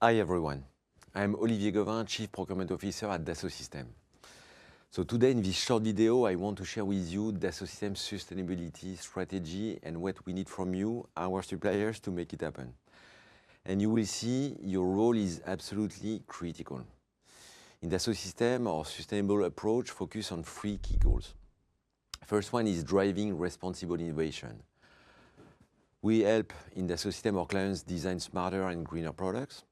Hi everyone, I'm Olivier Gauwin, Chief Procurement Officer at Dassault Systèmes. So today in this short video, I want to share with you Dassault Systèmes' sustainability strategy and what we need from you, our suppliers, to make it happen. And you will see your role is absolutely critical. In Dassault Systèmes, our sustainable approach focuses on three key goals. First one is driving responsible innovation. We help in Dassault Systèmes our clients design smarter and greener products.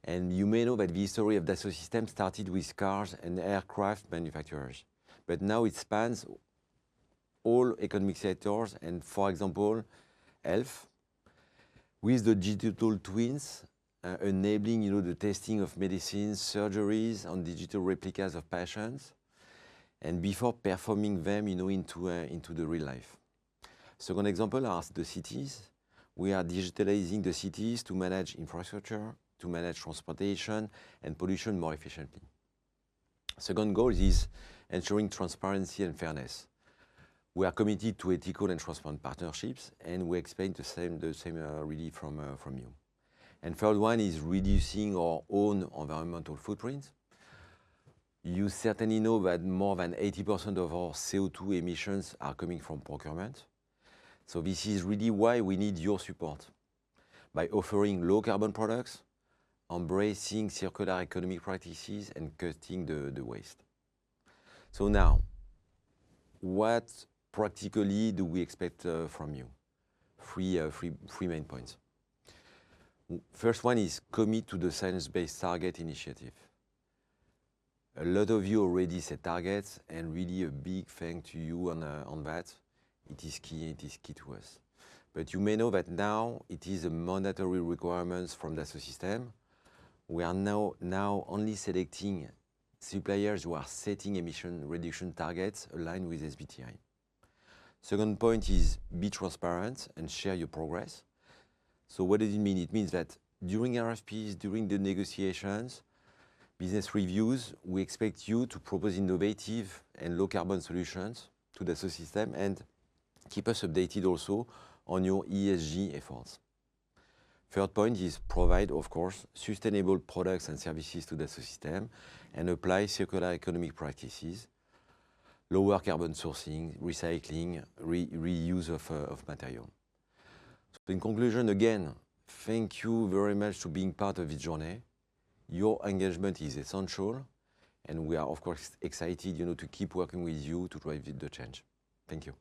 And you may know that the history of Dassault Systèmes started with cars and aircraft manufacturers. But now it spans all economic sectors and, for example, health, with the digital twins enabling the testing of medicines, surgeries on digital replicas of patients, and before performing them into the real life. Second example are the cities. We are digitalizing the cities to manage infrastructure, to manage transportation and pollution more efficiently. Second goal is ensuring transparency and fairness. We are committed to ethical and transparent partnerships, and we expect the same really from you. And third one is reducing our own environmental footprint. You certainly know that more than 80% of our CO2 emissions are coming from procurement. So this is really why we need your support. By offering low carbon products, embracing circular economic practices and cutting the waste. So now, what practically do we expect from you? Three main points. First one is commit to the Science-Based Target Initiative. A lot of you already set targets, and really a big thank to you on that. It is key to us. But you may know that now it is a mandatory requirement from Dassault Systèmes. We are now only selecting suppliers who are setting emission reduction targets aligned with SBTi. Second point is be transparent and share your progress. So what does it mean? It means that during RFPs, during the negotiations, business reviews, we expect you to propose innovative and low carbon solutions to Dassault Systèmes and keep us updated also on your ESG efforts. Third point is provide, of course, sustainable products and services to Dassault Systèmes and apply circular economic practices, lower carbon sourcing, recycling, reuse of material. So in conclusion, again, thank you very much for being part of this journey. Your engagement is essential, and we are, of course, excited to keep working with you to drive the change. Thank you.